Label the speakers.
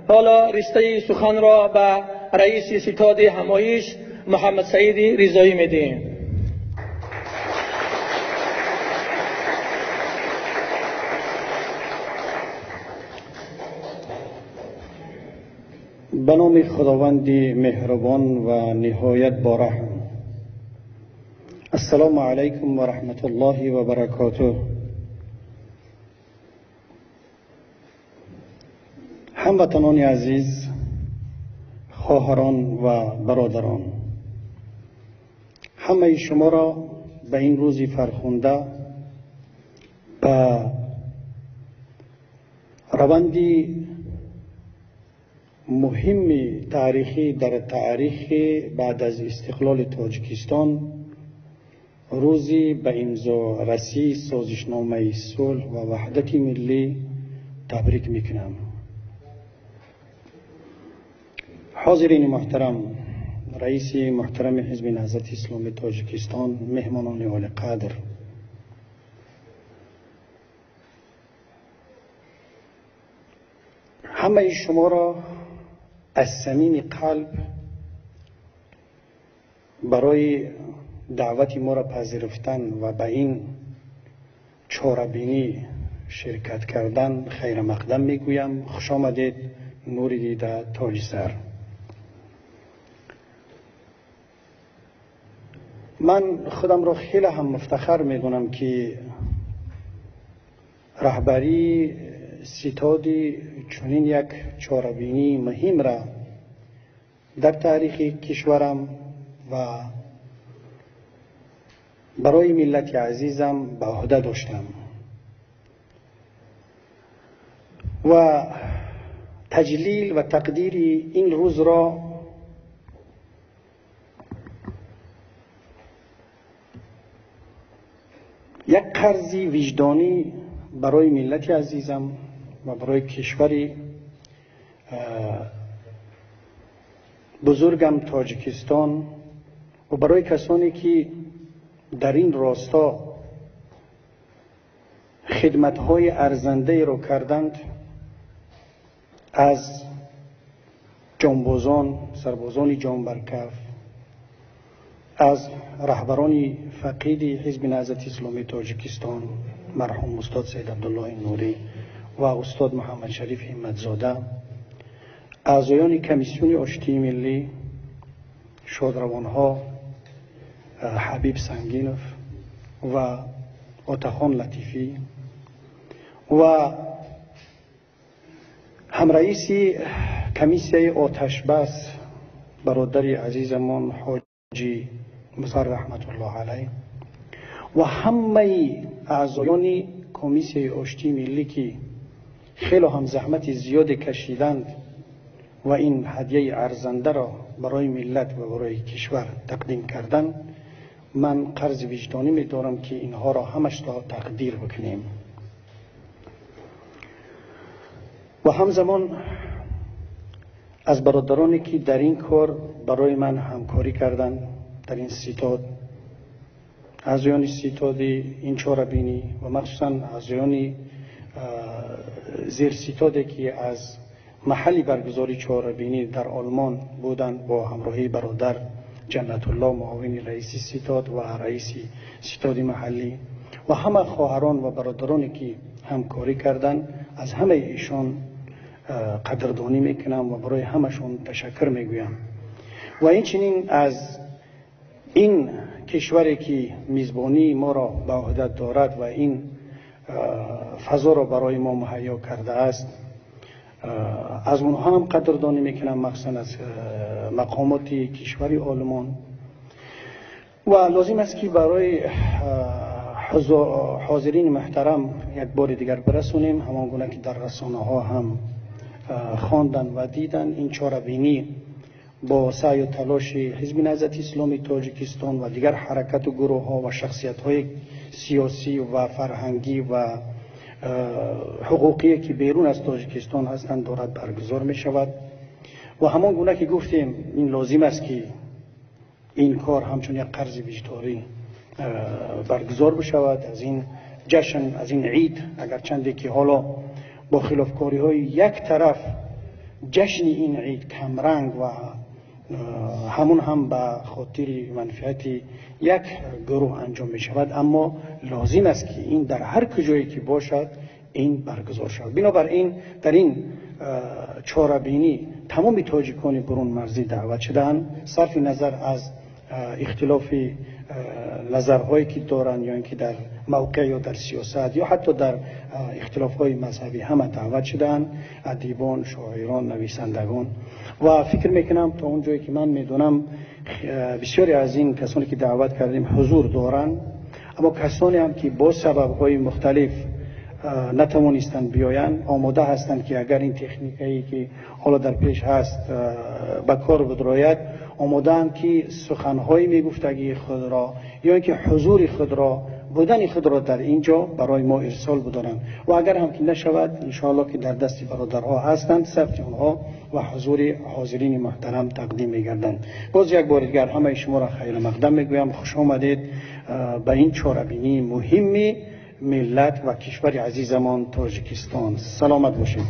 Speaker 1: حالا رشته سخن را به رئیس ستاد همایش محمد سعید رضایی میدیم.
Speaker 2: به نام خداوند مهربان و نهایت بارحم. السلام علیکم و رحمت الله و برکاته. هموطنان عزیز، خواهران و برادران، همه شما را به این روزی فرخنده به روندی مهم تاریخی در تاریخ بعد از استقلال تاجیکستان، روزی به امضا رسی سازشنامه صلح و وحدت ملی تبریک میکنم. حاضرین محترم، رئیس محترم حزب نهضت اسلامی تاجیکستان، مهمانان عالی قدر، همه شما را از صمیم قلب برای دعوت ما را پذیرفتن و به این چاره‌بینی شرکت کردن خیر مقدم میگویم. خوش آمدید، نور دیده تاج سر. من خودم را خیلی هم مفتخر میدونم که رهبری ستادی چنین یک چاره‌بینی مهم را در تاریخ کشورم و برای ملت عزیزم به عهده داشتم و تجلیل و تقدیر این روز را یک قرض وجدانی برای ملت عزیزم و برای کشوری بزرگم تاجیکستان و برای کسانی که در این راستا خدمت‌های ارزنده را کردند، از جانبازان، سربازان جان برکف، از رهبران فقید حزب نهضت اسلامی تاجیکستان مرحوم استاد سید عبدالله نوری و استاد محمد شریف همتزاده، اعضایان کمیسیون آشتی ملی، شادروانها حبیب سنگینوف و آتاخان لطیفی و همرئیس کمیسیه آتش بس برادر عزیزمان حاجی مظهر رحمت الله علیه و همه اعضایان کمیسیه آشتی ملی که خیلی هم زحمت زیاد کشیدند و این هدیه ارزنده را برای ملت و برای کشور تقدیم کردن، من قرض وجدانی می دارم که اینها را همش را تقدیر بکنیم و همزمان از برادرانی که در این کار برای من همکاری کردند در این ستاد، اعضایان ستاد این چاره‌بینی و مخصوصا اعضایان زیر ستادی که از محلی برگزاری چاره‌بینی در آلمان بودند با همراهی برادر جنت الله معاون رئیس ستاد و رئیس ستاد محلی و همه خواهران و برادرانی که همکاری کردند، از همه ایشان قدردانی میکنم و برای همشون تشکر میگویم. و این چنین از این کشوری که میزبانی ما را به عهده دارد و این فضا را برای ما مهیا کرده است، از اونها هم قدردانی میکنم، مخصوصا از مقامات کشوری آلمان. و لازم است که برای حاضرین محترم یک بار دیگر برسونیم، همان گونه که در رسانه ها هم خواندن و دیدن، این چاره‌بینی با سعی و تلاش حزب نهضت اسلامی تاجیکستان و دیگر حرکت و گروه ها و شخصیت های سیاسی و فرهنگی و حقوقی که بیرون از تاجیکستان هستند دارد برگزار می شود. و همان گونه که گفتیم، این لازم است که این کار همچون یک قرض وجدانی برگزار بشود. از این جشن، از این عید، اگرچند که حالا با خلافکاری های یک طرف جشن این عید کمرنگ و همون هم به خاطر منفعت یک گروه انجام می شود، اما لازم است که این در هر کجایی که باشد این برگزار شود. بنابراین در این چهاربینی تمام تاجیکان برون مرزی دعوت شدند، صرف نظر از اختلاف نظرهایی که دارند یا اینکه در موقع یا در سیاست یا حتی در اختلافهای مذهبی همه دعوت شدند، ادیبان، شاعران، نویسندگان. و فکر میکنم تا اون جایی که من میدونم بسیاری از این کسانی که دعوت کردیم حضور دارند، اما کسانی هم که با سببهای مختلف نتوانستند بیایند آماده هستند که اگر این تکنیکی که حالا در پیش هست به کار بدراید، آماده اند که سخنهای میگفتگی خود را یا اینکه حضور خود را، بودن خود را در اینجا برای ما ارسال بدارند و اگر هم که نشود انشاءالله که در دست برادرها هستند، ثبت اونها و حضور حاضرین محترم تقدیم میگردند. باز یک بار دیگر همه شما را خیر مقدم میگویم، خوش آمدید به این چهاربینی مهمی ملت و کشور عزیزمان تاجیکستان. سلامت باشید.